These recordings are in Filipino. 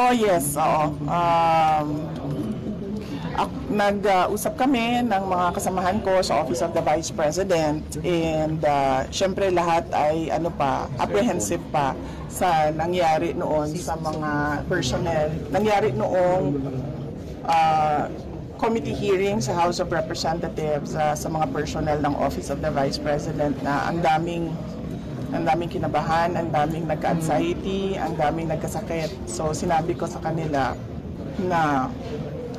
Oh yes, oo. Nag-usap kami ng mga kasamahan ko sa Office of the Vice President and syempre lahat ay apprehensive pa sa nangyari noon sa mga personnel. Nangyari noong committee hearing sa House of Representatives sa mga personnel ng Office of the Vice President na ang daming kinabahan, ang daming nagka-anxiety, ang daming nagkasakit. So sinabi ko sa kanila na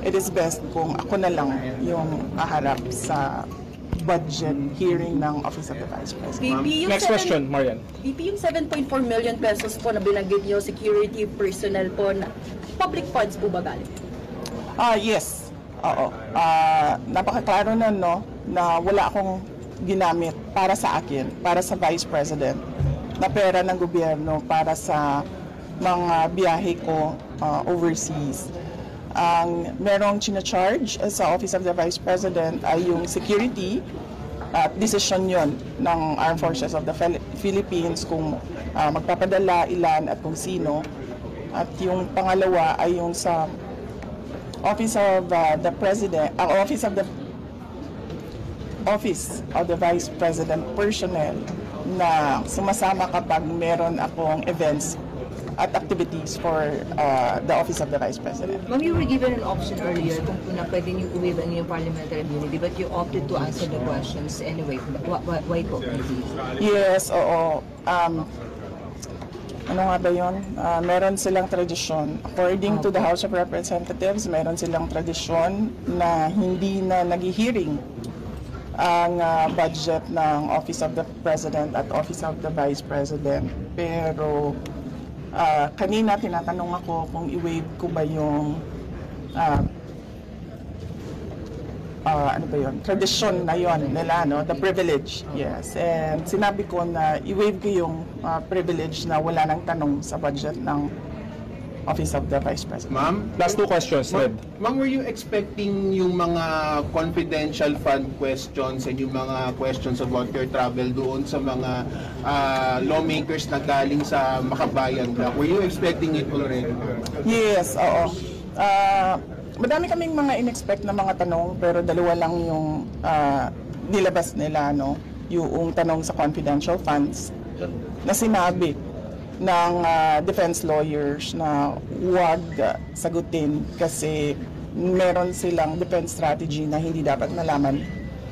it is best kung ako na lang yung aharap sa budget hearing ng Office of the Vice President. Next question, Marian. VP, yung 7.4 million pesos po na binanggit nyo, security personnel po, na public funds po ba galing? Yes. Oo. Napakaklaro na, no, na wala akong ginamit para sa akin, para sa Vice President, na pera ng gobyerno para sa mga biyahe ko overseas. Ang merong charge sa Office of the Vice President ay yung security at decision yon ng Armed Forces of the Philippines kung magpapadala, ilan at kung sino. At yung pangalawa ay yung sa Office of the President, Office of the Vice President personnel na sumasama kapag meron akong events at activities for the Office of the Vice President. Ma'am, you were given an option earlier kung pwede niyo i-waive ang iyong parliamentary immunity, but you opted to answer the questions anyway. Why po? Yes, oo. Ano nga ba yun? Meron silang tradisyon. According to the House of Representatives, meron silang tradisyon na hindi na nag-hearing ang budget ng Office of the President at Office of the Vice President. Pero kanina tinatanong ako kung i-waive ko ba yung tradisyon na yon nila, no? The privilege. Yes. And sinabi ko na i-waive ko yung privilege na wala nang tanong sa budget ng Office of the Vice President. Ma'am, last two questions. Ma'am, were you expecting yung mga confidential fund questions and yung mga questions about your travel doon sa mga lawmakers na galing sa Makabayan Block? Were you expecting it already? Yes, oo. Madami kaming mga in-expect na mga tanong pero dalawa lang yung nilabas nila, no? Yung tanong sa confidential funds na sinabi ng defense lawyers na huwag sagutin kasi meron silang defense strategy na hindi dapat nalaman.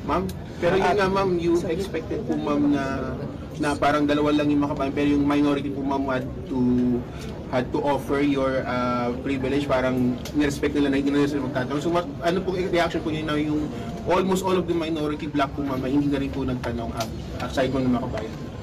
Ma'am, pero yun nga ma'am, you expected po ma'am na parang dalawa lang yung Makabayan pero yung minority po ma'am had to offer your privilege, parang nirespect nila na hindi na sila magtatanong. So ano po reaction po niyo na yung almost all of the minority block po ma'am hindi na rin po nagtanong aside mo ng Makabayan?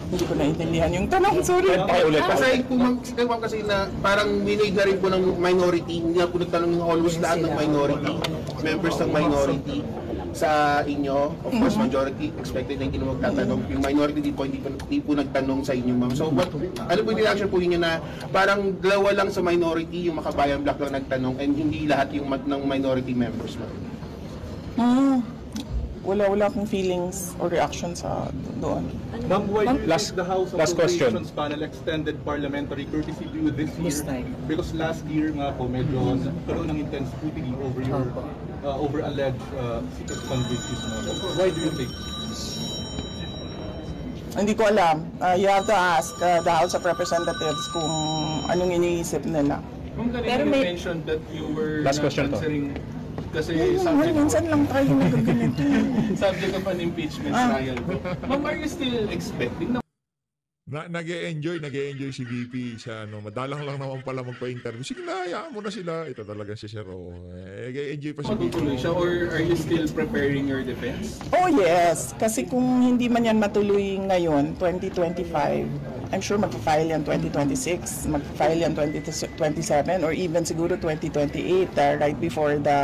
Hindi ko naintindihan yung tanong, sorry. Kasi po ma'am, kasi na parang winade na rin po ng minority, hindi na po nagtanong ng almost lahat ng minority, members ng minority sa inyo. Of course, majority expected na hindi na magtatanong. Yung minority hindi po nagtanong sa inyo, ma'am. So, ano po yung reaction po niyo na parang dalawa lang sa minority, yung Makabayan Block lang nagtanong and hindi lahat yung ng minority members, ma'am? Wala akong feelings or reaction sa doon. Ma'am, why do you think the House question. Appropriations Panel extended parliamentary courtesy to you this year? Because last year nga po, medyo nagkaroon ng intense scrutiny over your over alleged secret fundraising model. Why do you think? Hindi ko alam. You have to ask the House of Representatives kung anong iniisip nila. Ma'am, kanina you mentioned that you were answering kasi minsan lang tayo nagaganito. subject of an impeachment trial. Ma'am, are you still expecting na nag-e-enjoy si VP sa madalang lang naman pala magpa-interview. Sige na, hayaan mo na sila. Ito talaga si Sir O. Nag-e-enjoy pa si VP. siya or are you still preparing your defense? Oh yes, kasi kung hindi man yan matuloy ngayon, 2025, I'm sure mag-file yan 2026, mag-file yan 2027, or even siguro 2028, right before the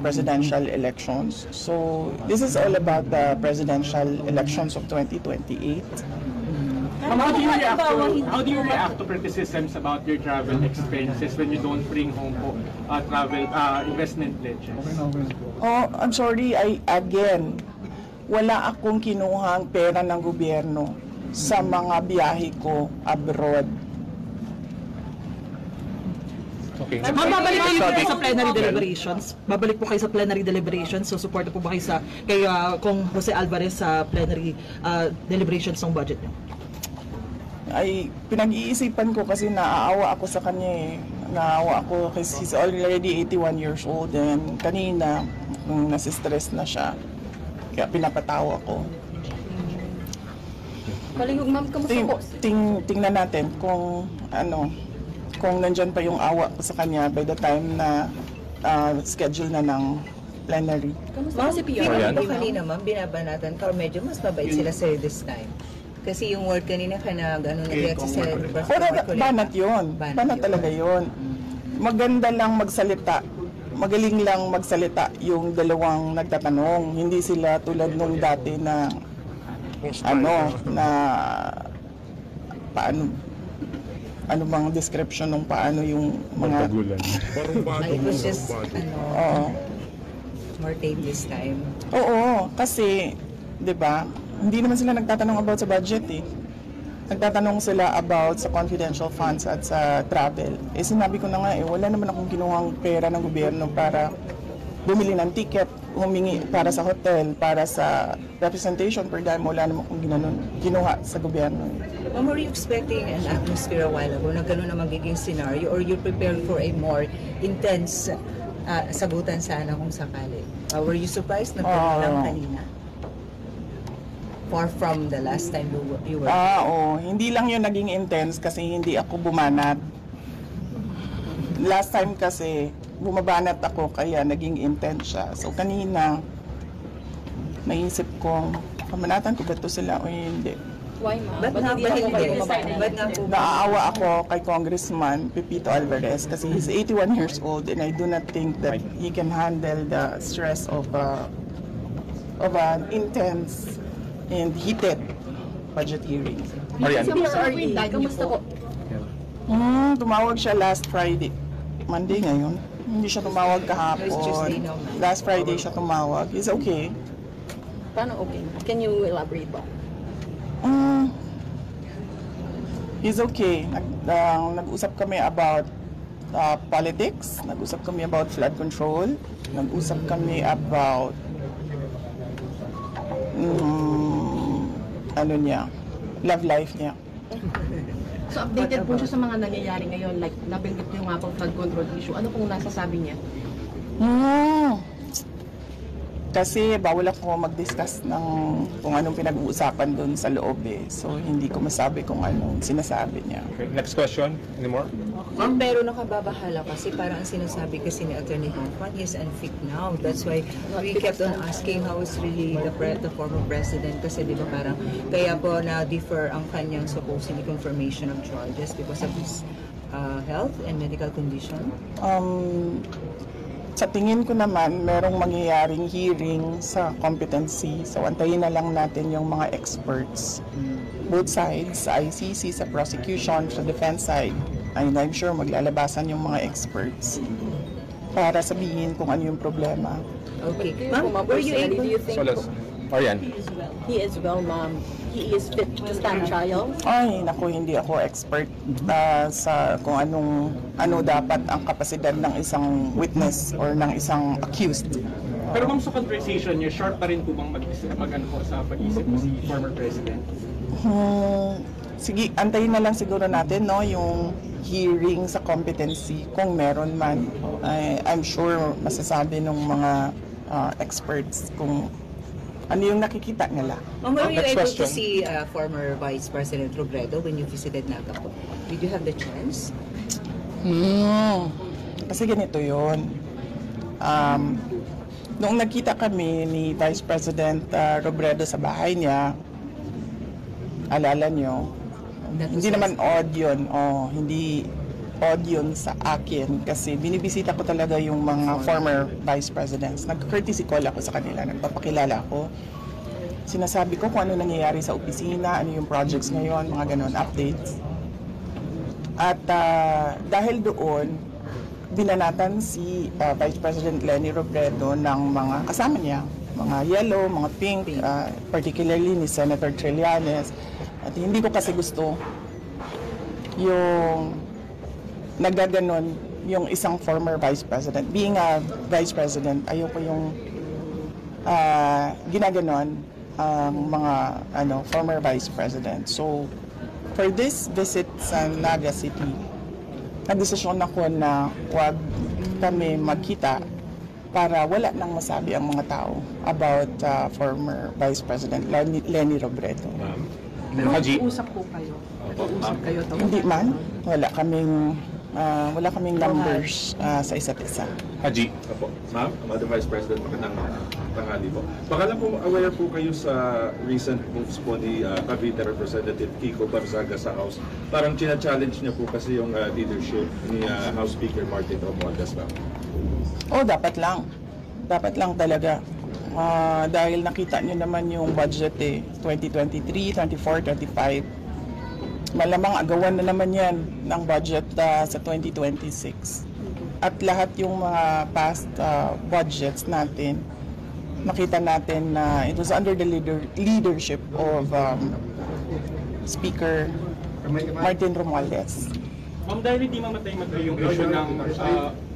presidential elections. So, this is all about the presidential elections of 2028. How do you react to criticisms about your travel expenses when you don't bring home travel investment pledges? Oh, I'm sorry, again, wala akong kinuhang pera ng gobyerno sa mga biyahe ko abroad. Okay. Ma'am, babalik kayo po sa plenary deliberations? Babalik po kayo sa plenary deliberations? So, support po ba kayo sa kay kung Jose Alvarez sa plenary deliberations ng budget niyo? Ay, pinag-iisipan ko kasi naaawa ako sa kanya eh. Naawa ako kasi he's already 81 years old and kanina, nasistress na siya. Kaya pinapatawa ko. Malihog, ma'am, kamusta po? Tingnan natin kung kung nandyan pa yung awa ko sa kanya by the time na schedule na ng plenary. Kamusta si Pio? Marian? Ito kanina, ma'am, binabanatan ka, medyo mas mabait sila sa'yo this time. Kasi yung word kanina ka nag-react sa Pero banat yun. Banat talaga yun. Maganda lang magsalita. Magaling lang magsalita yung dalawang nagtatanong. Hindi sila tulad nung dati na na paano bang description ng paano yung mga Parang It was just, Oo. more tame this time. Oo, kasi 'di ba? Hindi naman sila nagtatanong about sa budget eh. Nagtatanong sila about sa confidential funds at sa travel. Eh sinabi ko na nga wala naman akong kinuhang pera ng gobyerno para bumili ng ticket, humingi para sa hotel, para sa representation per dime, wala naman akong kinuha sa gobyerno. Ma'am, were you expecting an atmosphere a while ago na gano'n na magiging scenario or you prepared for a more intense sagutan sana kung sakali? Were you surprised na gano'n lang kanina? Far from the last time you were Hindi lang yun naging intense kasi hindi ako bumanat. Last time kasi, bumabanat ako kaya naging intense siya. So kanina, naisip ko, pamanatan ko ba ito sila o hindi? Why, ma'am? Ba't nga po ba? Naaawa ako kay Congressman Pepito Alvarez kasi he's 81 years old and I do not think that he can handle the stress of an intense and heated budget hearing. Marian? Kamusta po? Tumawag siya last Friday. Monday ngayon. Hindi siya tumawag kahapon. It's Tuesday now, ma'am. Last Friday siya tumawag. He's okay. Paano okay? Can you elaborate ba? He's okay. Nag-usap kami about politics. Nag-usap kami about flood control. Nag-usap kami about love life niya. So updated po siya sa mga nangyayari ngayon, like nabanggit niyo nga po flood control issue. Ano pong nasasabi niya? Kasi bawal ako mag-discuss ng kung anong pinag-uusapan doon sa loob eh. So hindi ko masabi kung anong sinasabi niya. Okay. Next question. Any more? Pero nakababahala kasi parang ang sinasabi kasi ni Attorney Hongkwan, he's unfit now. That's why we kept on asking how is really the former president kasi di ba parang kaya po na-defer ang kanyang supposedly confirmation of charges because of his health and medical condition. Sa tingin ko naman, merong mangyayaring hearing sa competency. So, antayin na lang natin yung mga experts. Both sides, sa ICC, sa prosecution, sa defense side. And I'm sure maglalabasan yung mga experts para sabihin kung ano yung problema. Okay. Ma'am, were you able Do you think Solas. Marian? he is well, ma'am? He is fit to stand trial? Ay, naku, hindi ako expert sa kung ano dapat ang kapasidad ng isang witness or ng isang accused. Pero ma'am, sa conversation niyo, sharp pa rin po bang mag-ano po sa pag-isip mo si former president? Sige, antayin na lang siguro natin yung hearing sa competency kung meron man. I'm sure masasabi ng mga experts kung ano yung nakikita nila. Ma'am, were you Next able question. to see former Vice President Robredo when you visited Nagapo? Did you have the chance? Kasi ganito yun. Noong nagkita kami ni Vice President Robredo sa bahay niya, alala nyo, hindi naman odd yun. Hindi odd yun sa akin kasi binibisita ko talaga yung mga former vice presidents. Nag-courtesy call ako sa kanila, nagpapakilala ako. Sinasabi ko kung ano nangyayari sa opisina, ano yung projects ngayon, mga ganon, updates. At dahil doon, binanatan si Vice President Leni Robredo ng mga kasama niya, mga yellow, mga pink, particularly ni Senator Trillanes, At hindi ko kasi gusto yung nagaganon yung isang former vice president. Being a vice president, ayoko yung ginaganon ang mga former vice president. So, for this visit sa Naga City, nagdesisyon ako na huwag kami magkita para wala nang masabi ang mga tao about former Vice President Leni Robredo. Haji. Usap po kayo. Usap kayo. Hindi man, wala kaming numbers sa isa't isa. Haji. Apo. Ma'am, Madam Vice President, magandang tanghali po. Baka lang po aware po kayo sa recent moves po ni Cavite Representative Kiko Barzaga sa House. Parang china-challenge niya po kasi yung leadership ni House Speaker Martin Romualdez ba? Oh, dapat lang. Dapat lang talaga. Dahil nakita niyo naman yung budget 2023, 24, 25. Malamang agawan na naman yan ng budget sa 2026. At lahat yung mga past budgets natin, nakita natin na it was under the leadership of Speaker Martin Romualdez. Dahil hindi mamatay yung issue ng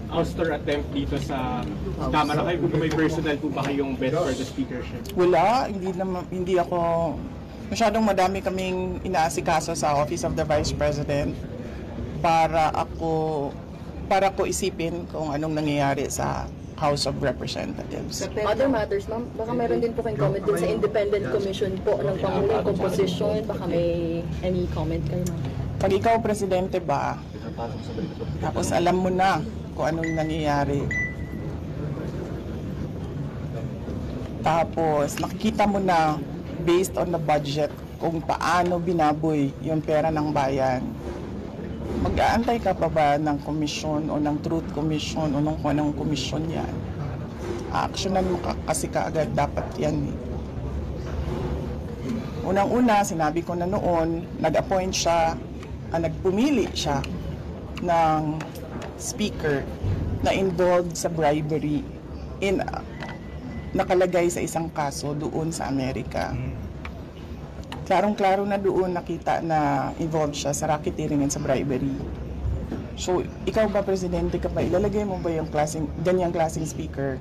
ouster attempt dito sa Kamara, kayo kung may personal po ba kayong bet for the speakership? Wala, hindi ako, masyadong madami kaming inaasikaso sa Office of the Vice President para ko isipin kung anong nangyayari sa House of Representatives. Other matters, ma'am, baka meron din po kayong comment din sa independent commission po ng Pangulong composition. Baka may any comment kayo, ma'am? Pag ikaw presidente ba, tapos alam mo na kung anong nangyayari. Tapos nakikita mo na based on the budget kung paano binaboy yung pera ng bayan. Mag-aantay ka pa ba ng komisyon o ng Truth Commission o ng kung anong komisyon yan? Actionan mo kasi kaagad dapat yan. Unang-una, sinabi ko na noon, nag-appoint siya, nagpumili siya ng speaker na involved sa bribery nakalagay sa isang kaso doon sa Amerika. Klarong-klaro na doon nakita na involved siya sa racketeering and sa bribery. So, ikaw ba, presidente ka ba, ilalagay mo ba yung ganyang klaseng speaker?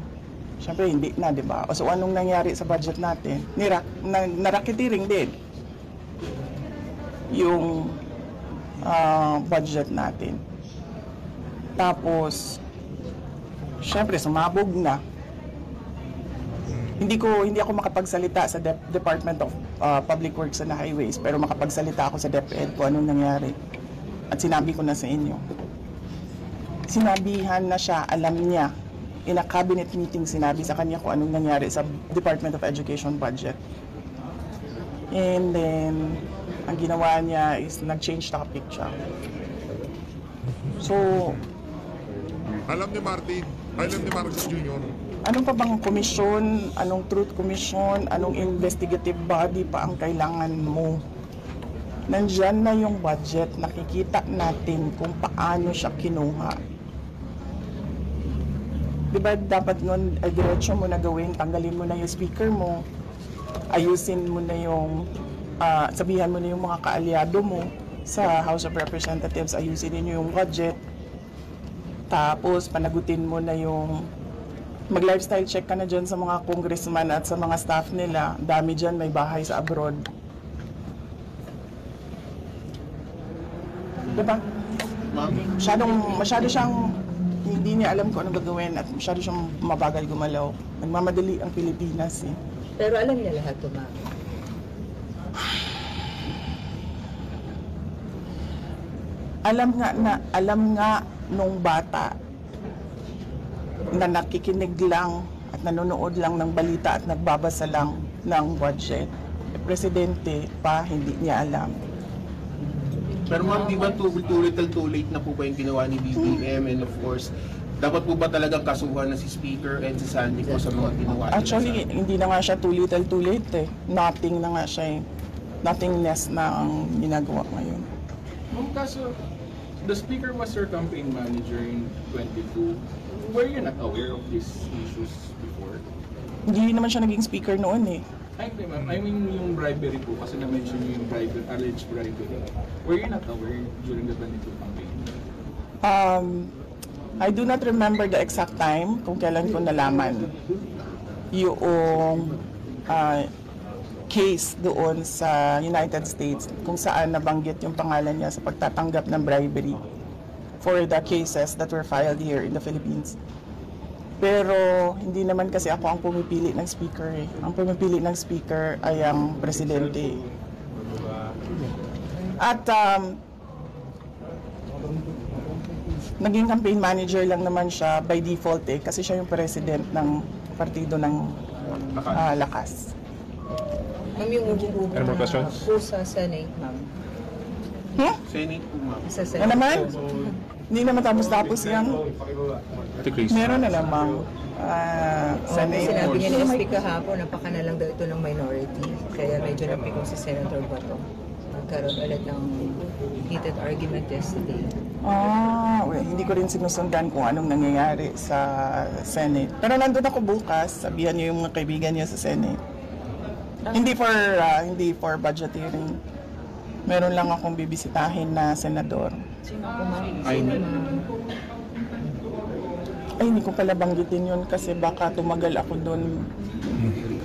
Siyempre, hindi na, di ba? So, anong nangyari sa budget natin? Na-racketeering din yung budget natin. Tapos, syempre, sumabog na. Hindi ako makapagsalita sa Department of Public Works and Highways, pero makapagsalita ako sa DepEd kung anong nangyari. At sinabi ko na sa inyo. Sinabihan na siya, alam niya. In a cabinet meeting, sinabi sa kanya kung anong nangyari sa Department of Education budget. And then, ang ginawa niya is nag-change topic siya. So, Alam ni Marcos Jr. Anong pa bang komisyon, anong truth commission, anong investigative body pa ang kailangan mo? Nandyan na yung budget, nakikita natin kung paano siya kinuha. Diba dapat nun, diretso mo na gawin, tanggalin mo na yung speaker mo, ayusin mo na yung, sabihan mo na yung mga kaalyado mo sa House of Representatives, ayusin niyo yung budget, tapos panagutin mo na yung mag-lifestyle check ka na dyan sa mga congressman at sa mga staff nila. Dami dyan, may bahay sa abroad. Diba? Masyado siyang hindi niya alam kung ano gagawin at masyado siyang mabagal gumalaw. Nagmamadali ang Pilipinas eh. Pero alam niya lahat ito, ma'am. Alam nga nung bata na nakikinig lang at nanonood lang ng balita at nagbabasa lang ng budget. Presidente pa, hindi niya alam. Pero ma'am, di ba too little too late na po ba yung ginawa ni BBM? And of course, dapat po ba talagang kasuhan na si Speaker and si Sandy po sa mga ginawa nila? Actually, hindi na nga siya too little too late eh. Nothing na nga siya eh. Nothingness na ang ginagawa ngayon. Ma'am, kaso the Speaker was your campaign manager in 22. Were you not aware of these issues before? Hindi naman siya naging speaker noon eh. Ay, hindi ma'am. I mean yung bribery po, kasi na-mention nyo yung bribery, alleged bribery. Were you not aware during the 22 campaign? I do not remember the exact time kung kailan ko nalaman yung case doon sa United States kung saan nabanggit yung pangalan niya sa pagtatanggap ng bribery for the cases that were filed here in the Philippines. Pero hindi naman kasi ako ang pumipili ng speaker eh. Ang pumipili ng speaker ay ang presidente. At naging campaign manager lang naman siya by default eh kasi siya yung president ng partido ng Lakas. Ma'am, yung umuupo Any more questions? po sa Senate, ma'am. Senate po, ma'am. Sa Ano naman? Hindi naman tapos yan. Meron na namang Senate. Sinabi niya ni SP kahapon, napakanalang daw ito ng minority. Kaya medyo napikong si Senator Bato. Nagkaroon ulit ng heated argument yesterday. Hindi ko rin sinusundan kung anong nangyayari sa Senate. Pero nandun ako bukas, sabihan niyo yung mga kaibigan niyo sa Senate. Hindi for budget hearing. Meron lang akong bibisitahin na senador. Sino po, ma'am? Ay, hindi ko pala banggitin yun kasi baka tumagal ako doon.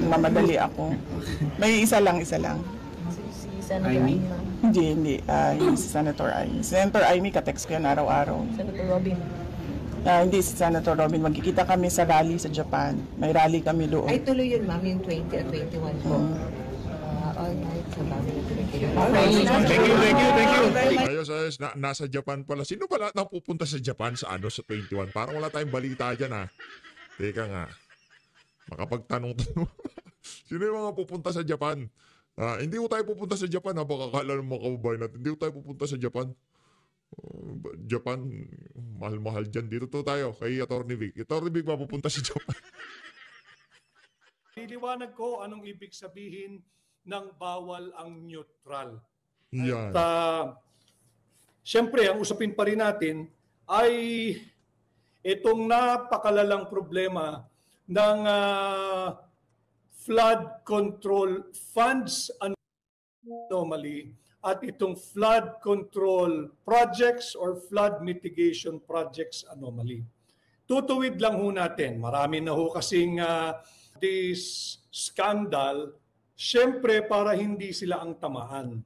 Mamadali ako. May isa lang. Si Senator Amy, ma'am. Hindi. Hindi si Senator Amy. Senator Amy, katext ko yan araw-araw. Senator Robin. Hindi si Senator Robin. Magkikita kami sa rally sa Japan. May rally kami doon. Ay, tuloy yun, ma'am, yung 20 at 21 po. All right, sa bago na tuloy kayo. Thank you. Nasa Japan pala. Sino pala na pupunta sa Japan sa sa 21? Parang wala tayong balita dyan Teka nga. Makapagtanong-tanong. Sino yung mga pupunta sa Japan? Hindi ko tayo pupunta sa Japan baka kala ng mga kababayan natin. Hindi ko tayo pupunta sa Japan. Japan, mahal-mahal dyan. Dito tayo kay Atty. Vic. Atty. Vic mapupunta sa Japan. Iliwanag ko anong ibig sabihin ng bawal ang neutral. Yan. At siyempre, ang usapin pa rin natin ay itong napakalalang problema ng flood control funds anomaly at itong flood control projects or flood mitigation projects anomaly. Tutuwid lang ho natin. Marami na ho kasing this scandal, siyempre para hindi sila ang tamaan.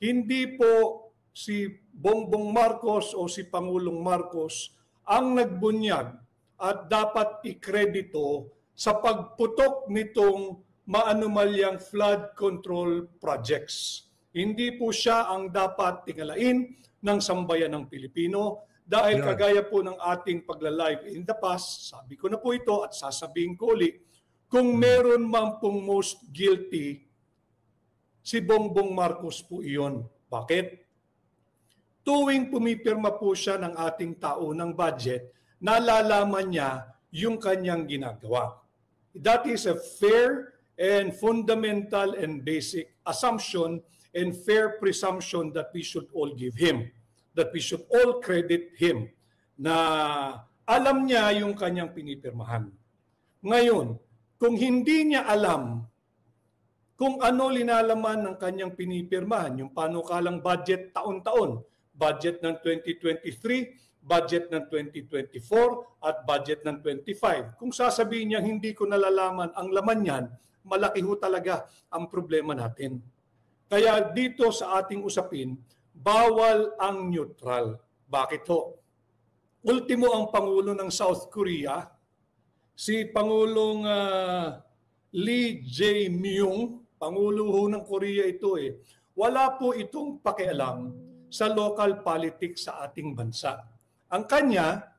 Hindi po si Bongbong Marcos o si Pangulong Marcos ang nagbunyag at dapat ikredito sa pagputok nitong maanumalyang flood control projects. Hindi po siya ang dapat tingalain ng sambayan ng Pilipino dahil kagaya po ng ating pagla-live in the past, sabi ko na po ito at sasabihin ko ulit, kung meron man pong most guilty, si Bongbong Marcos po iyon. Bakit? Tuwing pumipirma po siya ng ating taunang budget, nalalaman niya yung kanyang ginagawa. That is a fair and fundamental and basic assumption and fair presumption that we should all give him, that we should all credit him, na alam niya yung kanyang pinipirmahan. Ngayon, kung hindi niya alam kung ano linalaman ng kanyang pinipirmahan, yung panukalang budget taon-taon, budget ng 2023, budget ng 2024, at budget ng 25. Kung sasabihin niya hindi ko nalalaman ang laman niyan, malaki ho talaga ang problema natin. Kaya dito sa ating usapin, bawal ang neutral. Bakit ho? Ultimo ang Pangulo ng South Korea, si Pangulong Lee Jae-myung, Pangulo ho ng Korea ito wala po itong pakialam sa local politics sa ating bansa. Ang kanya,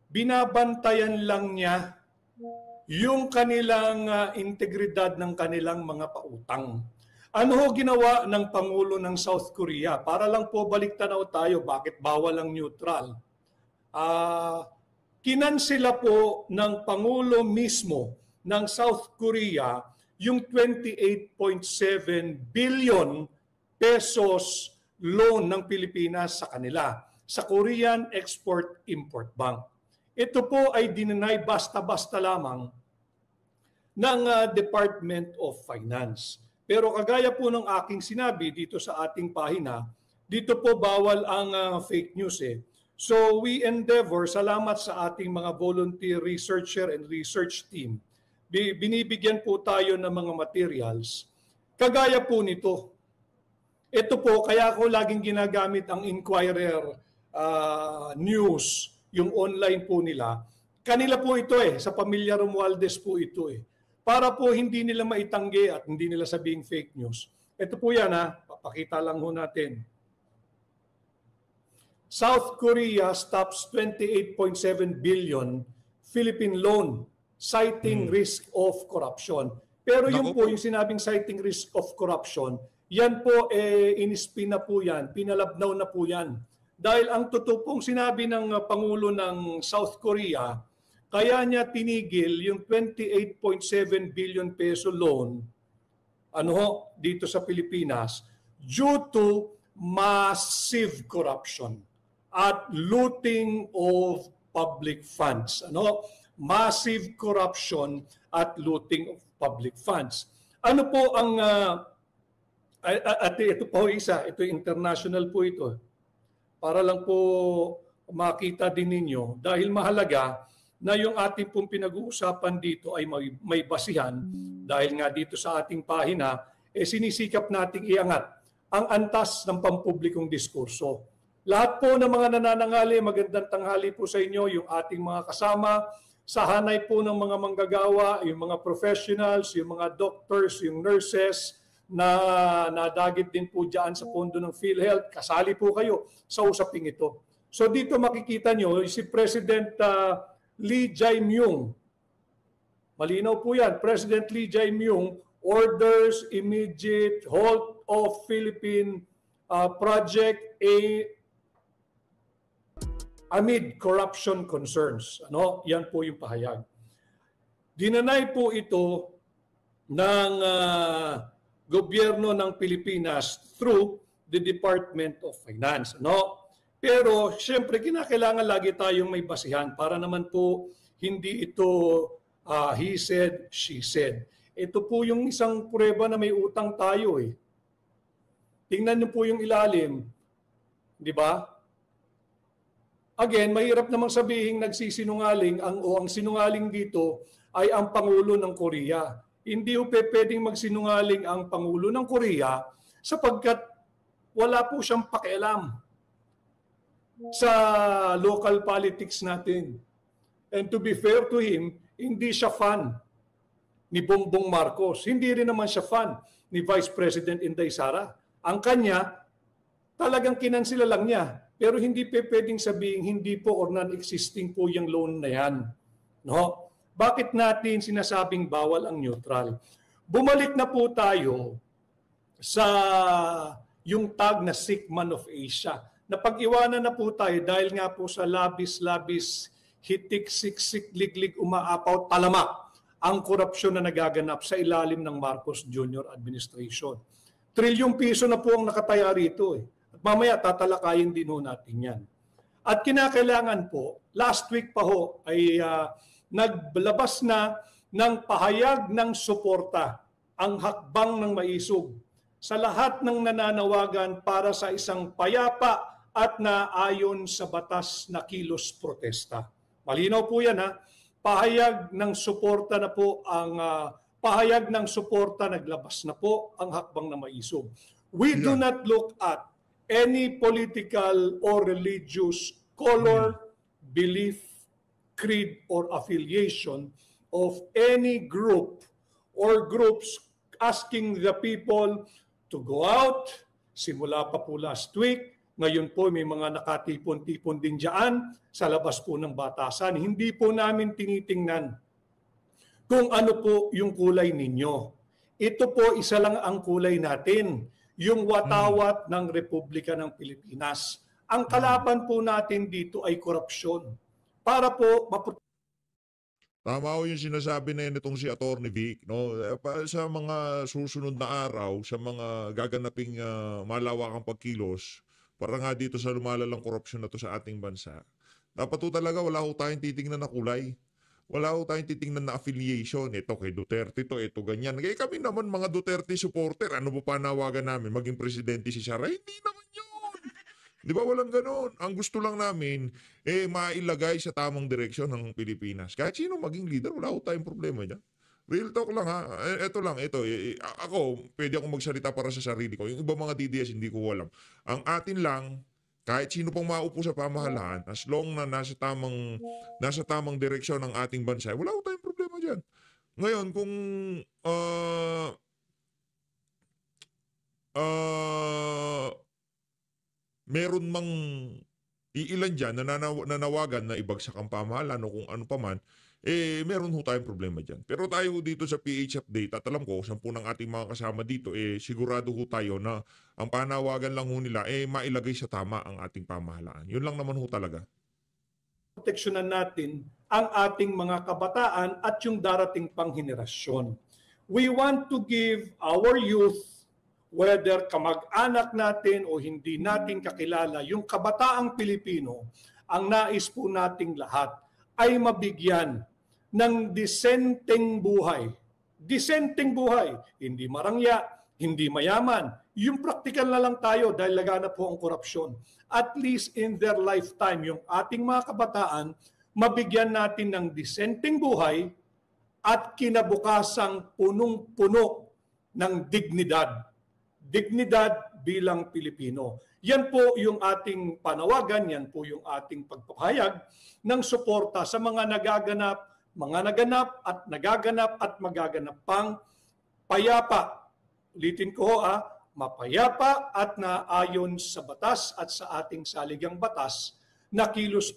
binabantayan lang niya yung kanilang integridad ng kanilang mga pautang. Ano ho ginawa ng Pangulo ng South Korea? Para lang po baliktanaw tayo, bakit bawal ang neutral? Kinansela po ng Pangulo mismo ng South Korea yung 28.7 billion pesos loan ng Pilipinas sa kanila, sa Korean Export-Import Bank. Ito po ay dinenay basta-basta lamang ng Department of Finance. Pero kagaya po ng aking sinabi dito sa ating pahina, dito po bawal ang fake news eh. So we endeavor, salamat sa ating mga volunteer researcher and research team, binibigyan po tayo ng mga materials. Kagaya po nito. Ito po, kaya ko laging ginagamit ang Inquirer News, yung online po nila. Kanila po ito sa pamilya Romualdez po ito Para po hindi nila maitanggi at hindi nila sabing fake news. Ito po yan papakita lang ho natin. South Korea stops 28.7 billion Philippine loan citing risk of corruption. Pero yun po, yung sinabing citing risk of corruption, yan po, inispin na po yan, pinalabnaw na po yan. Dahil ang totoo pong sinabi ng Pangulo ng South Korea, kaya niya tinigil yung 28.7 billion peso loan dito sa Pilipinas due to massive corruption at looting of public funds. Massive corruption at looting of public funds. Ano po ang ito po ito international po ito. Para lang po makita din ninyo dahil mahalaga na yung ating pong pinag-uusapan dito ay may basihan dahil nga dito sa ating pahina sinisikap nating iangat ang antas ng pampublikong diskurso. Lahat po ng mga nananangali, magandang tanghali po sa inyo, yung ating mga kasama, sa hanay po ng mga manggagawa, yung mga professionals, yung mga doctors, yung nurses, na nadagit din po dyan sa pondo ng PhilHealth. Kasali po kayo sa usaping ito. So dito makikita nyo, si President Lee Jae-myung, malinaw po yan, President Lee Jae-myung orders immediate halt of Philippine project amid corruption concerns. Yan po yung pahayag. Dinanay po ito ng gobyerno ng Pilipinas through the Department of Finance. Pero siyempre kinakailangan lagi tayong may basihan para naman po hindi ito he said, she said. Ito po yung isang prueba na may utang tayo Tingnan niyo po yung ilalim. Di ba? Again, mahirap namang sabihin nagsisinungaling ang sinungaling dito ay ang Pangulo ng Korea. Hindi pwedeng magsinungaling ang Pangulo ng Korea sapagkat wala po siyang pakialam sa local politics natin. And to be fair to him, hindi siya fan ni Bongbong Marcos. Hindi rin naman siya fan ni Vice President Inday Sara. Ang kanya, talagang kinansila lang niya. Pero hindi pwedeng sabihin hindi po or non-existing po yung loan na yan. Bakit natin sinasabing bawal ang neutral? Bumalik na po tayo sa yung tag na sick man of Asia. Napag-iwanan na po tayo dahil nga po sa labis-labis, hitik, siksik, liglig, umaapaw, talamak ang korupsyon na nagaganap sa ilalim ng Marcos Jr. administration. Trilyong piso na po ang nakataya rito At mamaya tatalakayin din natin yan. At kinakailangan po, last week pa ay naglabas na ng pahayag ng suporta ang hakbang ng maisog sa lahat ng nananawagan para sa isang payapa at naayon sa batas na kilos protesta. Malinaw po yan Pahayag ng suporta na po ang pahayag ng suporta naglabas na po ang hakbang ng maisog. We do not look at any political or religious color, belief, creed, or affiliation of any group or groups asking the people to go out. Simula pa po last week, ngayon po may mga nakatipon-tipon din dyan sa labas po ng batasan. Hindi po namin tinitingnan kung ano po yung kulay ninyo. Ito po isa lang ang kulay natin, yung watawat ng Republika ng Pilipinas. Ang kalaban po natin dito ay korupsyon. Para po Tama ko yung sinasabi na yun itong si Atty. Vic. Sa mga susunod na araw, sa mga gaganaping malawakang pagkilos, para nga dito sa lumalalang korupsyon na to sa ating bansa, dapat po talaga wala ko tayong titingnan na kulay. Wala ko tayong titingnan na affiliation. Ito kay Duterte to, ito ganyan. Kaya kami naman mga Duterte supporter. Ano ba panawagan namin? Maging presidente si Sara? Hindi naman yun. Di ba walang ganon? Ang gusto lang namin, mailagay sa tamang direksyon ng Pilipinas. Kahit sino maging leader, wala ko tayong problema dyan. Real talk lang ha. Ito lang, ito. Ako, pwede akong magsalita para sa sarili ko. Yung ibang mga DDS, hindi ko alam. Ang atin lang, kahit sino pang maupo sa pamahalaan, as long na nasa tamang direksyon ng ating bansa, wala ko tayong problema dyan. Ngayon, kung meron mang iilan dyan na nanawagan na ibagsak ang pamahalaan o kung ano pa man, meron ho tayong problema dyan. Pero tayo dito sa PH Update, at alam ko, 10 ng ating mga kasama dito, sigurado ho tayo na ang panawagan lang ho nila, mailagay sa tama ang ating pamahalaan. Yun lang naman ho talaga. Proteksyonan natin ang ating mga kabataan at yung darating pang henerasyon. We want to give our youth, whether kamag-anak natin o hindi natin kakilala, yung kabataang Pilipino, ang nais po nating lahat ay mabigyan ng disenteng buhay. Disenteng buhay. Hindi marangya, hindi mayaman. Yung praktikal na lang tayo dahil laganap po ang korupsyon. At least in their lifetime, yung ating mga kabataan, mabigyan natin ng disenteng buhay at kinabukasang punong-puno ng dignidad. Dignidad bilang Pilipino. Yan po yung ating panawagan, yan po yung ating pagpapahayag ng suporta sa mga naganap at magaganap pang payapa. Ulitin ko mapayapa at naayon sa batas at sa ating saligang batas na kilos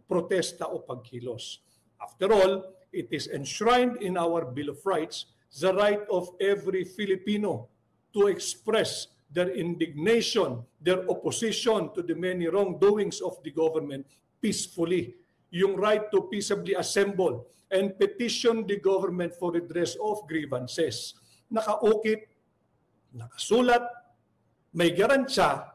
protesta o pagkilos. After all, it is enshrined in our Bill of Rights the right of every Filipino to express their indignation, their opposition to the many wrongdoings of the government peacefully. Yung right to peaceably assemble and petition the government for redress of grievances. Nakaukit, nakasulat, may garansya,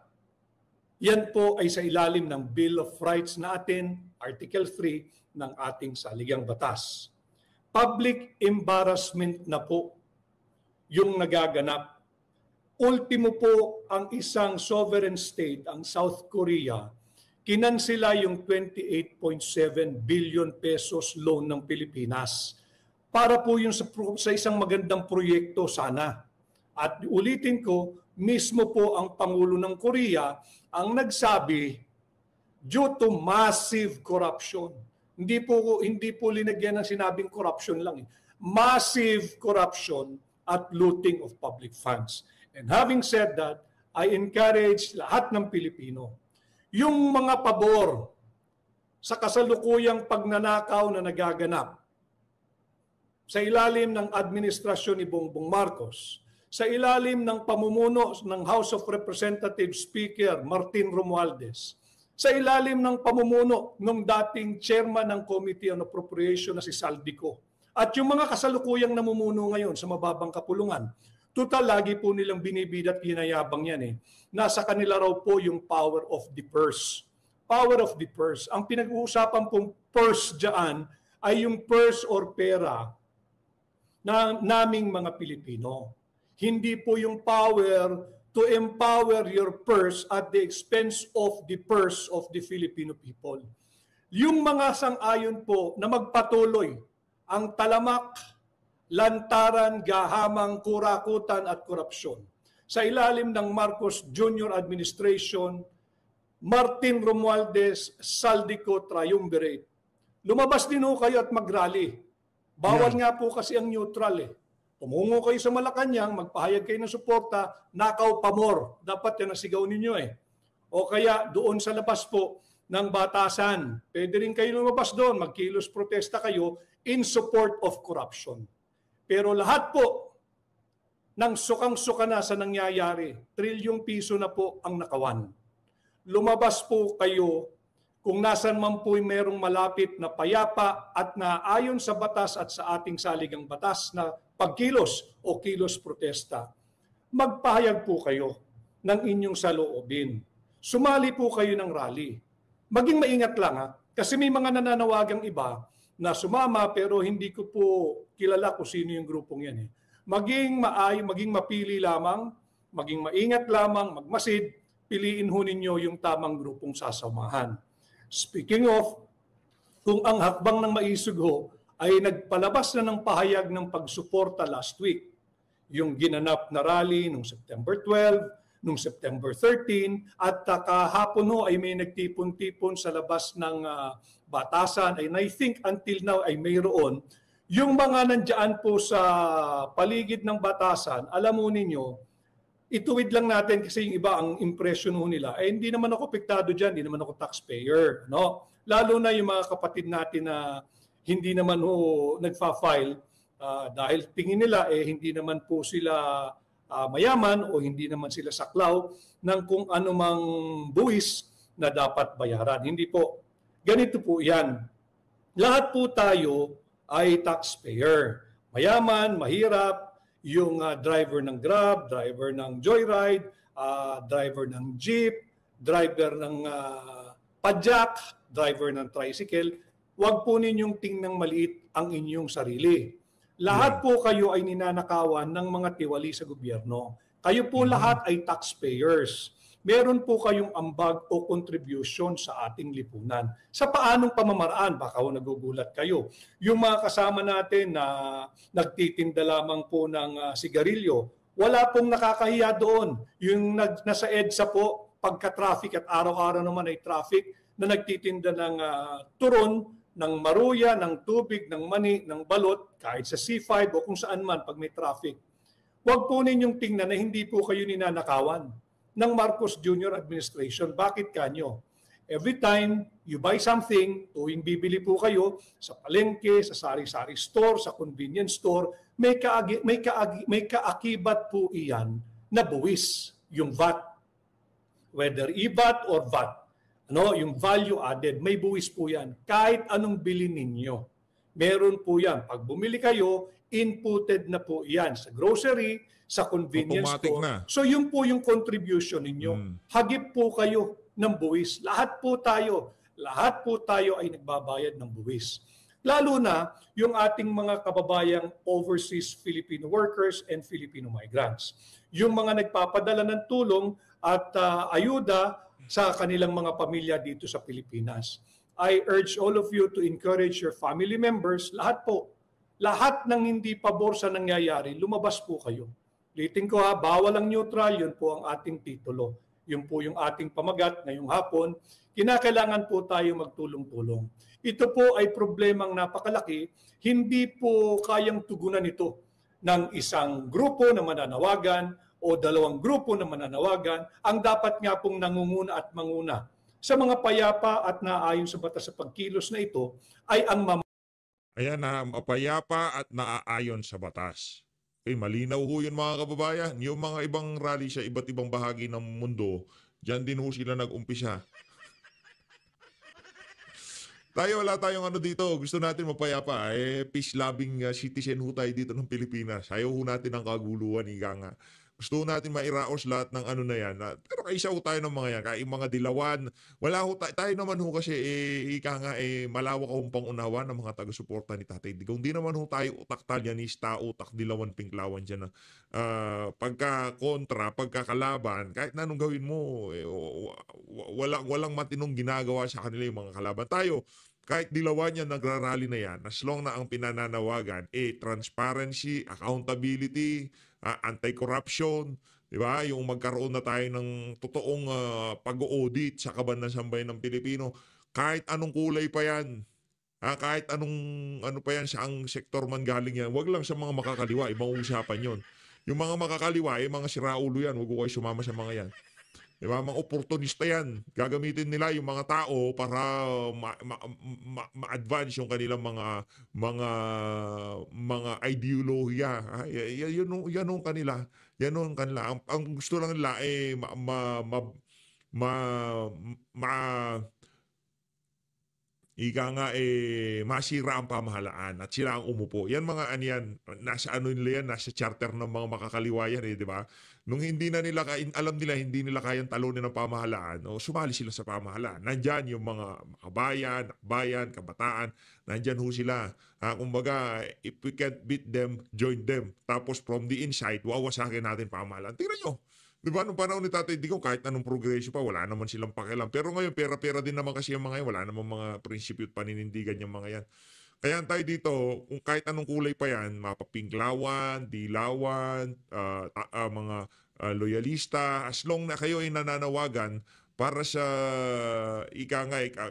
yan po ay sa ilalim ng Bill of Rights natin, Article 3 ng ating saligang batas. Public embarrassment na po yung nagaganap. Ultimo po ang isang sovereign state, ang South Korea, kinansila yung 28.7 billion pesos loan ng Pilipinas. Para po yun sa isang magandang proyekto sana. At ulitin ko, mismo po ang Pangulo ng Korea ang nagsabi due to massive corruption. Hindi po linagyan ng sinabing corruption lang. Massive corruption at looting of public funds. And having said that, I encourage lahat ng Pilipino, yung mga pabor sa kasalukuyang pagnanakaw na nagaganap sa ilalim ng administrasyon ni Bongbong Marcos, sa ilalim ng pamumuno ng House of Representatives Speaker Martin Romualdez, sa ilalim ng pamumuno ng dating chairman ng Committee on Appropriation na si Saldico, at yung mga kasalukuyang namumuno ngayon sa mababang kapulungan. Total, lagi po nilang binibida at ginayabang yan Nasa kanila raw po yung power of the purse. Power of the purse. Ang pinag-uusapan pong purse dyan ay yung purse or pera na naming mga Pilipino. Hindi po yung power to empower your purse at the expense of the purse of the Filipino people. Yung mga sang-ayon po na magpatuloy ang talamak, lantaran, gahamang, kurakutan at korupsyon sa ilalim ng Marcos Jr. Administration, Martin Romualdez, Saldico Triumvirate. Lumabas din ho kayo at mag-rally. Bawal nga po kasi ang neutral Tumungo kayo sa Malacanang, magpahayag kayo ng suporta, nakaw pamor. Dapat yan ang sigaw ninyo O kaya doon sa labas po ng batasan, pwede rin kayo lumabas doon, magkilos protesta kayo in support of corruption. Pero lahat po ng sukang-suka na sa nangyayari, trilyong piso na po ang nakawan. Lumabas po kayo kung nasan man po merong malapit na payapa at naayon sa batas at sa ating saligang batas na pagkilos o kilos protesta. Magpahayag po kayo ng inyong saloobin. Sumali po kayo ng rally. Maging maingat lang kasi may mga nananawagang iba na sumama pero hindi ko po kilala kung sino yung grupong yan. Maging maging mapili lamang, maging maingat lamang, magmasid, piliin ho ninyo yung tamang grupong sasamahan. Speaking of, kung ang hakbang ng maisog ho ay nagpalabas na ng pahayag ng pagsuporta last week, yung ginanap na rally noong September 12, noong September 13, at kahapon ho ay may nagtipon-tipon sa labas ng batasan, and I think until now ay mayroon. Yung mga nandiyan po sa paligid ng batasan, alam mo ninyo, ituwid lang natin kasi yung iba ang impression ho nila, hindi naman ako apektado dyan, hindi naman ako taxpayer. No? Lalo na yung mga kapatid natin na hindi naman ho nagfa-file dahil tingin nila hindi naman po sila mayaman o hindi naman sila saklaw ng kung anumang buwis na dapat bayaran. Hindi po. Ganito po yan. Lahat po tayo ay taxpayer. Mayaman, mahirap, yung driver ng Grab, driver ng Joyride, driver ng Jeep, driver ng Padjak, driver ng tricycle. Huwag po ninyong tingnang maliit ang inyong sarili. Lahat po kayo ay ninanakawan ng mga tiwali sa gobyerno. Kayo po lahat ay taxpayers. Meron po kayong ambag o contribution sa ating lipunan. Sa paanong pamamaraan, baka nagugulat kayo. Yung mga kasama natin na nagtitinda lamang po ng sigarilyo, wala pong nakakahiya doon. Yung nasa EDSA po, pagka-traffic at araw-araw naman ay traffic, na nagtitinda ng turon, ng maruya, ng tubig, ng mani, ng balot, kahit sa C5 o kung saan man pag may traffic. Huwag po ninyong tingnan na hindi po kayo ninanakawan ng Marcos Jr. administration. Bakit kanyo? Every time you buy something, tuwing bibili po kayo sa palengke, sa sari-sari store, sa convenience store, may kaakibat po iyan na buwis, yung VAT. Whether e-VAT or VAT. Yung value added, may buwis po yan. Kahit anong bilhin ninyo, meron po yan. Pag bumili kayo, inputted na po yan sa grocery, sa convenience Automatic store. na. So yun po yung contribution ninyo. Hagip po kayo ng buwis. Lahat po tayo ay nagbabayad ng buwis. Lalo na yung ating mga kababayang overseas Filipino workers and Filipino migrants. Yung mga nagpapadala ng tulong at ayuda sa kanilang mga pamilya dito sa Pilipinas. I urge all of you to encourage your family members, lahat ng hindi pabor sa nangyayari, lumabas po kayo. Ulitin ko bawal ang neutral, yun po ang ating titulo. Yun po yung ating pamagat ngayong hapon. Kinakailangan po tayo magtulong-tulong. Ito po ay problemang napakalaki, hindi po kayang tugunan ito ng isang grupo na mananawagan o dalawang grupo na mananawagan. Ang dapat nga pong nangunguna at manguna sa mga payapa at naayon sa batas sa pagkilos na ito ay ang Ayan na, mapayapa at naaayon sa batas. Malinaw ho yun mga kababayan. Yung mga ibang rally sa iba't ibang bahagi ng mundo, dyan din ho sila nag-umpisa. Wala tayong dito. Gusto natin mapayapa. Peace-loving citizen ho tayo dito ng Pilipinas. Ayaw ho natin ng kaguluhan, ika nga. Gusto natin mairaos lahat ng na yan. Pero kaisa ho tayo ng mga yan. Kaya mga dilawan, wala ho tayo naman ho kasi ika nga malawak akong pangunawa ng mga taga-suporta ni Tatay Digong. Hindi naman ho tayo utak talyanista, utak dilawan, pinklawan dyan na pagka-kontra, pagkakalaban, kahit na anong gawin mo, walang matinong ginagawa sa kanila yung mga kalaban. Tayo, kahit dilawan yan, nagrarally na yan, as long na ang pinananawagan, transparency, accountability, anti-corruption, di ba? Yung magkaroon na tayo ng totoong pag-audit sa kabanang sambayan ng Pilipino, kahit anong kulay pa yan, kahit anong pa yan, saang sektor man galing yan, wag lang sa mga makakaliwa, ibang usapan yon. Yung mga makakaliwa, mga siraulo yan, wag ko kayo sumama sa mga yan. Diba? Mga oportunista yan. Gagamitin nila yung mga tao para ma-advance yung kanilang mga ideolohiya. Yan ang kanila. Yan ang kanila. Ang gusto lang nila ika nga masira ang pamahalaan at sila ang umupo. Yan mga nasa ano nila yan, nasa charter ng mga makakaliwa yan di ba? Nung hindi na nila alam nila hindi nila kayang talunin ng pamahalaan, sumali sila sa pamahalaan. Nandyan yung mga kabayan, bayan, kabataan, nandyan ho sila. Kumbaga, if we can't beat them, join them. Tapos from the inside, wawasakin natin pamahalaan. Tingnan nyo. Di ba, nung panahon ni Tatay Digong, kahit anong progresyo pa, wala naman silang pakialam. Pero ngayon, pera-pera din naman kasi yung mga yan. Wala naman mga prinsipyo at paninindigan yung mga yan. Kaya tayo dito, kung kahit anong kulay pa yan, mapapinglawan, dilawan, mga loyalista, as long na kayo ay nananawagan para sa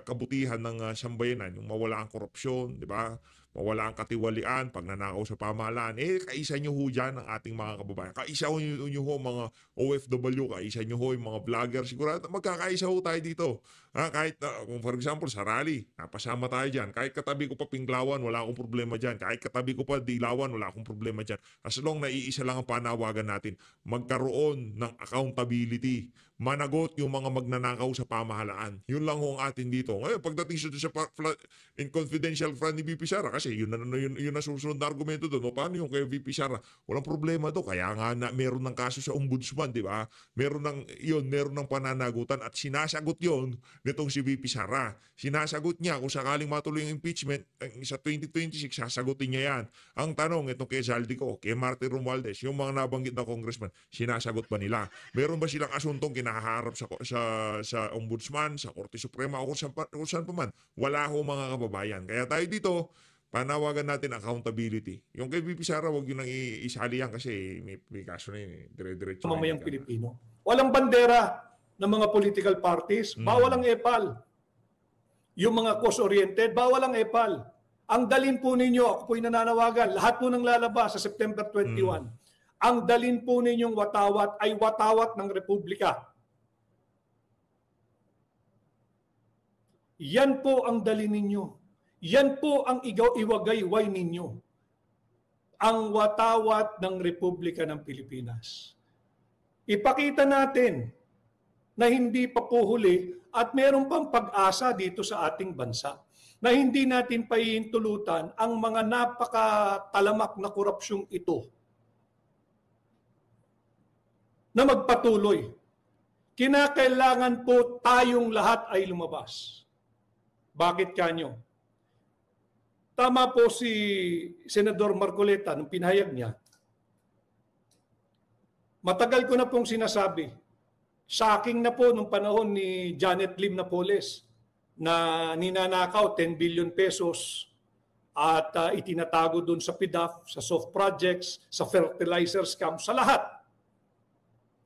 kabutihan ng sambayanan, yung mawala ang korupsyon, di ba? Mawala ang katiwalian, pagnanakaw sa pamahalaan, kaisa nyo ho dyan ang ating mga kababayan. Kaisa nyo ho mga OFW, kaisa nyo ho yung mga vlogger. Sigurado magkakaisa ho tayo dito. Kahit, kung for example, sa rally, napasama tayo dyan. Kahit katabi ko pa pinglawan, wala akong problema dyan. Kahit katabi ko pa dilawan, wala akong problema dyan. As long na iisa lang ang panawagan natin, magkaroon ng accountability. Managot yung mga magnanakaw sa pamahalaan. Yun lang ho ang atin dito. Ngayon, pagdating sa in confidential front ni VP Sara, kasi yun na susunod na argumento doon. Paano yung kay VP Sara? Walang problema to. Kaya nga meron ng kaso sa ombudsman, di ba? Meron ng pananagutan at sinasagot yon nitong si VP Sara. Sinasagot niya kung sakaling matuloy yung impeachment sa 2026, sasagutin niya yan. Ang tanong, itong kay Zaldico, kay Martin Romualdez, yung mga nabanggit na congressman, sinasagot ba nila? Meron ba silang asuntong kinaharap sa ombudsman, sa Korte Suprema, o kung saan pa man? Wala ho mga kababayan. Kaya tayo dito, panawagan natin accountability. Yung kay VP Sara, huwag yun nang isali yan kasi may kaso na yun. Dire-diretso. Mamayang Pilipino. Walang bandera ng mga political parties. Bawal ang EPAL. Yung mga cause-oriented, bawal ang EPAL. Ang dalin po ninyo, ako po'y nananawagan, lahat po nang lalabas sa September 21. Ang dalin po ninyong watawat ay watawat ng Republika. Yan po ang dalin ninyo. Yan po ang iwagayway ninyo. Ang watawat ng Republika ng Pilipinas. Ipakita natin na hindi pa po huli at meron pang pag-asa dito sa ating bansa na hindi natin pahihintulutan ang mga napakatalamak na korupsyong ito na magpatuloy. Kinakailangan po tayong lahat ay lumabas. Bakit kanyo? Tama po si Senador Marcoleta nung pinahayag niya. Matagal ko na pong sinasabi, shocking na po nung panahon ni Janet Lim Napoles na ninanakaw 10 billion pesos at itinatago doon sa PDAF, sa soft projects, sa fertilizer scam, sa lahat.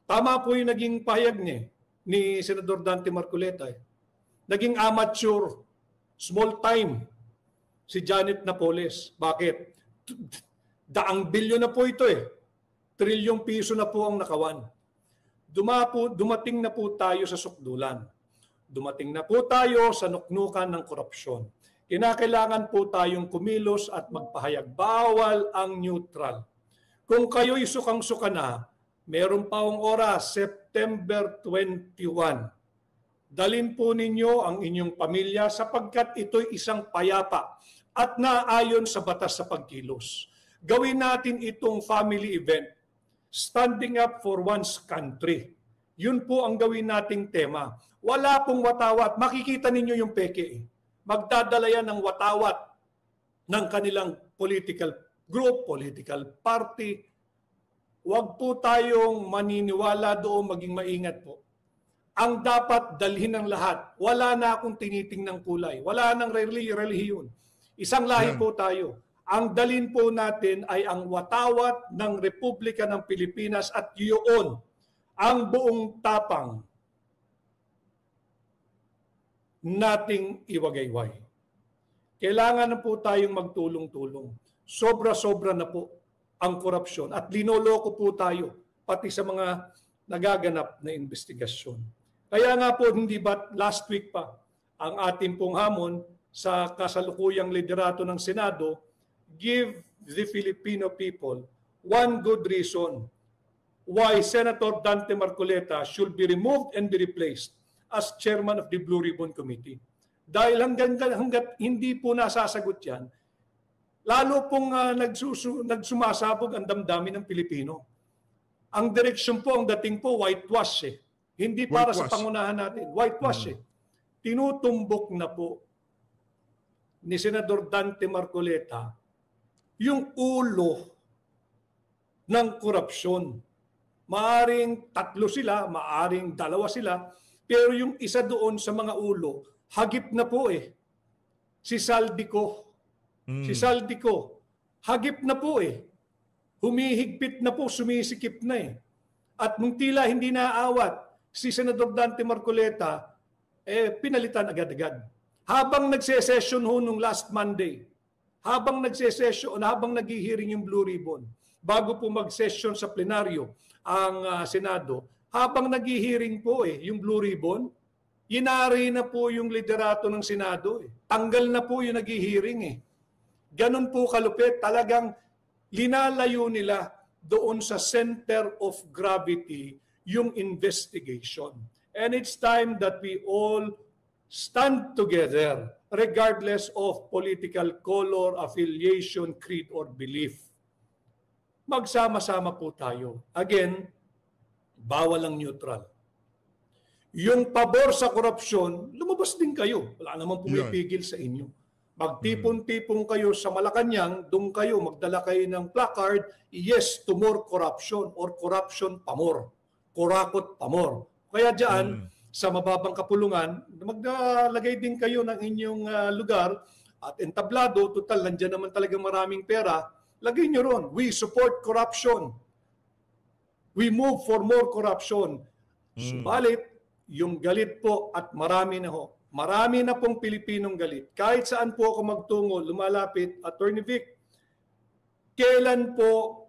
Tama po yung naging pahayag niya ni Senador Dante Marcoleta. Naging amateur, small time si Janet Napoles. Bakit? Daang bilyon na po ito Trilyong piso na po ang nakawan. Dumating na po tayo sa sukdulan. Dumating na po tayo sa nuknukan ng korupsyon. Kinakailangan po tayong kumilos at magpahayag. Bawal ang neutral. Kung kayo'y sukang-suka na, meron pa ang oras, September 21. Dalin po ninyo ang inyong pamilya sapagkat ito'y isang payapa at naayon sa batas sa pagkilos. Gawin natin itong family event. Standing up for one's country. Yun po ang gawin nating tema. Wala pong watawat. Makikita ninyo yung peke. Magdadala yan ng watawat ng kanilang political group, political party. Huwag po tayong maniniwala doon, maging maingat po. Ang dapat dalhin ng lahat, wala na akong tinitingnang kulay. Wala nang relihiyon. Isang lahi po tayo. Ang dalin po natin ay ang watawat ng Republika ng Pilipinas at yun ang buong tapang nating iwagayway. Kailangan na po tayong magtulong-tulong. Sobra-sobra na po ang korupsyon at linoloko po tayo pati sa mga nagaganap na investigasyon. Kaya nga po, hindi ba last week pa ang ating pong hamon sa kasalukuyang liderato ng Senado, give the Filipino people one good reason why Senator Dante Marcoleta should be removed and be replaced as chairman of the Blue Ribbon Committee. Dahil hanggat hindi po nasasagot yan, lalo pong nagsumasabog ang damdamin ng Pilipino. Ang direksyon po, ang dating po, whitewash eh. Hindi para sa Whitewash. pangunahan natin. Whitewash eh. Tinutumbok na po ni Senador Dante Marcoleta yung ulo ng korupsyon. Maaring 3 sila, maaring 2 sila, pero yung isa doon sa mga ulo, hagip na po eh. Si Saldico. Si Saldico. Hagip na po eh. Humihigpit na po, sumisikip na eh. At nung tila hindi naaawat, si Senador Dante Marcoleta, pinalitan agad-agad. Habang nagse-session ho nung last Monday, habang nagse-session, habang naghihiring yung Blue Ribbon, bago po mag-session sa plenaryo ang Senado, habang naghihiring po yung Blue Ribbon, inari na po yung liderato ng Senado. Tanggal na po yung naghihiring eh. Ganun po kalupit, talagang linalayo nila doon sa center of gravity yung investigation. And it's time that we all stand together regardless of political color, affiliation, creed, or belief. Magsama-sama po tayo. Again, bawal ang neutral. Yung pabor sa korupsyon, lumabas din kayo. Wala namang pumipigil sa inyo. Magtipon-tipon kayo sa Malacanang, doon kayo, magdala kayo ng placard, yes to more corruption or corruption pamor. Kurakot pamor. Kaya dyan, sa mababang kapulungan, maglalagay din kayo ng inyong lugar at entablado, total, nandiyan naman talaga maraming pera, lagay nyo ron, we support corruption. We move for more corruption. Subalit, yung galit po at marami na ho, marami na pong Pilipinong galit. Kahit saan po ako magtungo, lumalapit, Attorney Vic, kailan po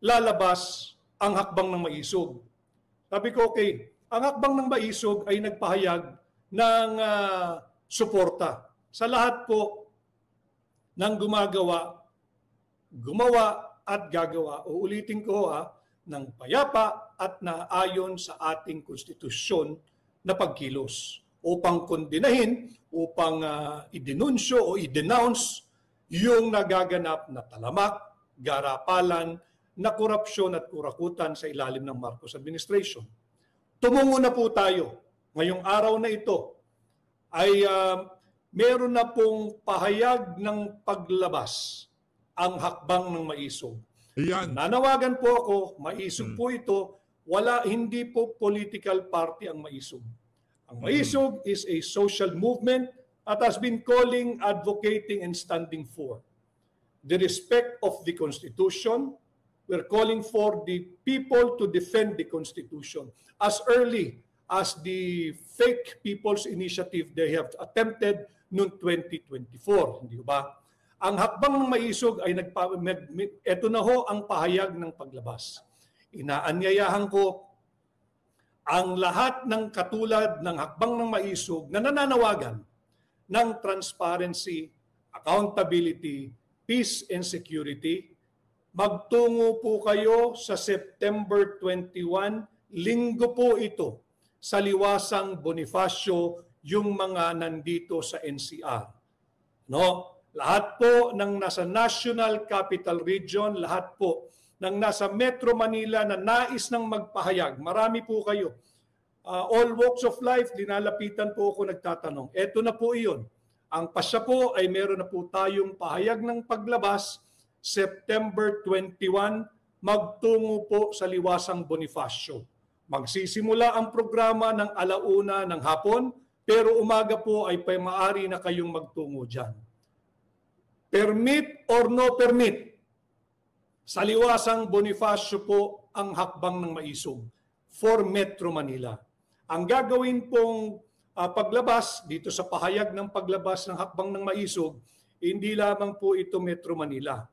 lalabas ang hakbang ng maisog? Sabi ko, okay, ang hakbang ng maisog ay nagpahayag ng suporta sa lahat po ng gumawa at gagawa. Uulitin ko ng payapa at naayon sa ating konstitusyon na pagkilos upang kondinahin, upang idinunsyo o i-denounce yung nagaganap na talamak, garapalan, na korupsyon at kurakutan sa ilalim ng Marcos administration. Tumungo na po tayo. Ngayong araw na ito ay meron na pong pahayag ng paglabas ang hakbang ng maisog. Iyan. Nanawagan po ako, maisog po ito, hindi po political party ang maisog. Ang maisog is a social movement that has been calling, advocating, and standing for the respect of the Constitution. We're calling for the people to defend the Constitution. As early as the fake People's Initiative they have attempted noong 2024. Hindi ba? Ang hakbang ng maisog ay ito na ho ang pahayag ng paglabas. Inaanyayahan ko ang lahat ng katulad ng hakbang ng maisog na nananawagan ng transparency, accountability, peace and security. Magtungo po kayo sa September 21, linggo po ito, sa Liwasang Bonifacio, yung mga nandito sa NCR. No? Lahat po ng nasa National Capital Region, lahat po ng nasa Metro Manila na nais ng magpahayag. Marami po kayo. All walks of life, dinalapitan po ako nagtatanong. Eto na po iyon. Ang pasya po ay meron na po tayong pahayag ng paglabas September 21, magtungo po sa Liwasang Bonifacio. Magsisimula ang programa ng 1:00 ng hapon, pero umaga po ay maaari na kayong magtungo dyan. Permit or no permit, sa Liwasang Bonifacio po ang hakbang ng maisog for Metro Manila. Ang gagawin pong paglabas dito sa pahayag ng paglabas ng hakbang ng maisog, hindi lamang po ito Metro Manila.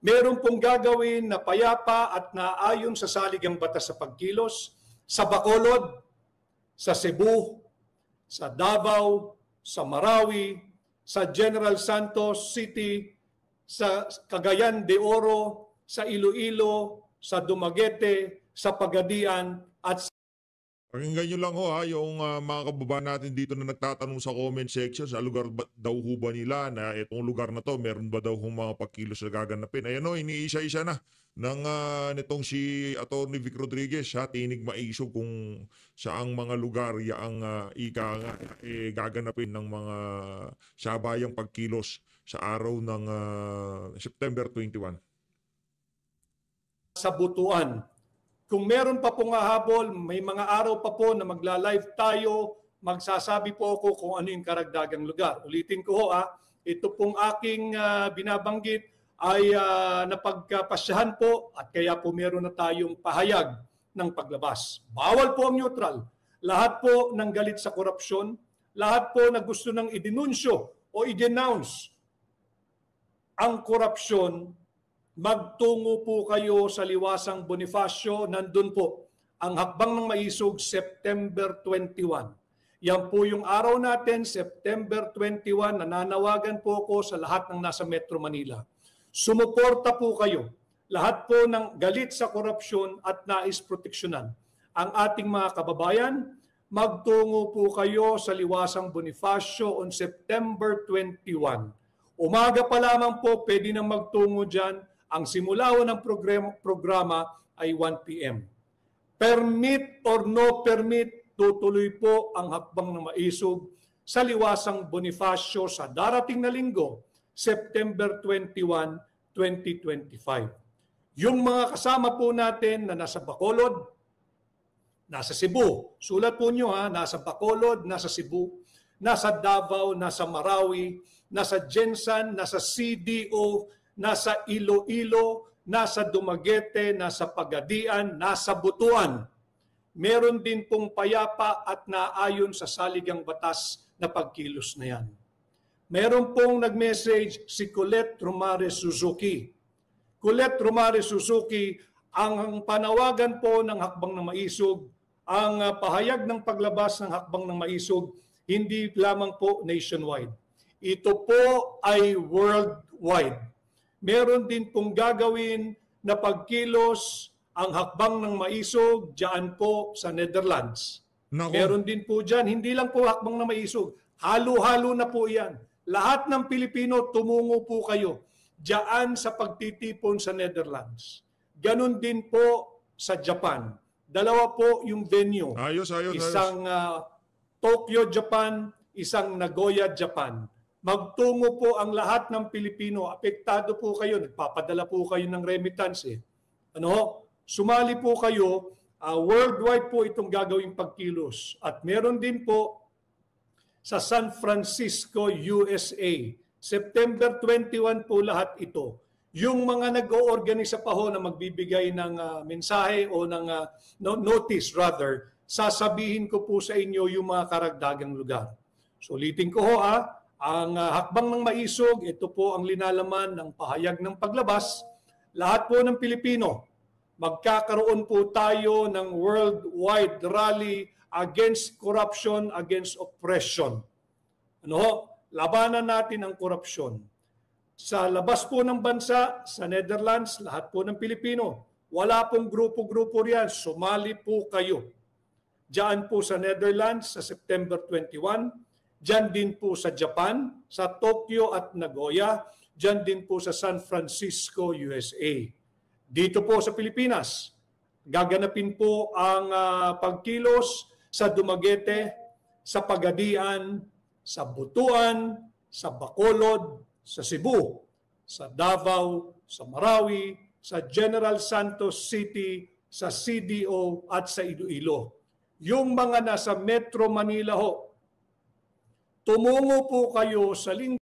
Meron pong gagawin na payapa at naayon sa saligang batas sa pagkilos, sa Bacolod, sa Cebu, sa Davao, sa Marawi, sa General Santos City, sa Cagayan de Oro, sa Iloilo, sa Dumaguete, sa Pagadian, at Pakinggan nyo lang ho ha, yung mga kababayan natin dito na nagtatanong sa comment section sa lugar daw ho ba nila na itong lugar na to, meron ba daw hong mga pagkilos na gaganapin. Ayan o, iniisa-isa na ng nitong si Atty. Vic Rodriguez ha, tinig maisog kung saang mga lugar yaang gaganapin ng mga sabayang pagkilos sa araw ng September 21. Sa Butuan. Kung meron pa pong hahabol, may mga araw pa po na magla-live tayo, magsasabi po ako kung ano yung karagdagang lugar. Ulitin ko ho, ito pong aking binabanggit ay napagpasyahan po at kaya po meron na tayong pahayag ng paglabas. Bawal po ang neutral. Lahat po ng galit sa korupsyon, lahat po na gusto ng idinunsyo o i-denounce ang korupsyon, magtungo po kayo sa Liwasang Bonifacio. Nandun po ang Hakbang ng Maisog, September 21. Yan po yung araw natin, September 21. Nananawagan po ako sa lahat ng nasa Metro Manila. Sumuporta po kayo. Lahat po ng galit sa korupsyon at nais proteksyonan ang ating mga kababayan, magtungo po kayo sa Liwasang Bonifacio on September 21. Umaga pa lamang po, pwede nang magtungo dyan. Ang simula ng programa ay 1 p.m. Permit or no permit, tutuloy po ang Hakbang ng Maisog sa Liwasang Bonifacio sa darating na linggo, September 21, 2025. Yung mga kasama po natin na nasa Bacolod, nasa Cebu, sulat po nyo nasa Bacolod, nasa Cebu, nasa Davao, nasa Marawi, nasa Jensan, nasa CDO, nasa Iloilo, nasa Dumaguete, nasa Pagadian, nasa Butuan. Meron din pong payapa at naayon sa saligang batas na pagkilos na yan. Meron pong nag-message si Colette Romares Suzuki. Colette Romares Suzuki, ang panawagan po ng Hakbang ng Maisog, ang pahayag ng paglabas ng Hakbang ng Maisog, hindi lamang po nationwide. Ito po ay worldwide. Meron din pong gagawin na pagkilos ang Hakbang ng Maisog diyan po sa Netherlands. Nako. Meron din po diyan, hindi lang po Hakbang ng Maisog, halo-halo na po yan. Lahat ng Pilipino, tumungo po kayo diyan sa pagtitipon sa Netherlands. Ganon din po sa Japan. Dalawa po yung venue. Ayos. Isang Tokyo, Japan, isang Nagoya, Japan. Magtungo po ang lahat ng Pilipino. Apektado po kayo. Nagpapadala po kayo ng remittance. Sumali po kayo. Worldwide po itong gagawing pagkilos. At meron din po sa San Francisco, USA. September 21 po lahat ito. Yung mga nag-oorganisa pa ho na magbibigay ng mensahe o ng notice rather, sasabihin ko po sa inyo yung mga karagdagang lugar. So ulitin ko ho ang Hakbang ng Maisog, ito po ang linalaman ng pahayag ng paglabas. Lahat po ng Pilipino, magkakaroon po tayo ng worldwide rally against corruption, against oppression. Labanan natin ang korupsyon. Sa labas po ng bansa, sa Netherlands, lahat po ng Pilipino, wala pong grupo-grupo riyan, sumali po kayo. Diyan po sa Netherlands sa September 21, diyan din po sa Japan, sa Tokyo at Nagoya, diyan din po sa San Francisco, USA. Dito po sa Pilipinas, gaganapin po ang pagkilos sa Dumaguete, sa Pagadian, sa Butuan, sa Bacolod, sa Cebu, sa Davao, sa Marawi, sa General Santos City, sa CDO at sa Iloilo. Yung mga nasa Metro Manila ho, tumungo po kayo sa linggo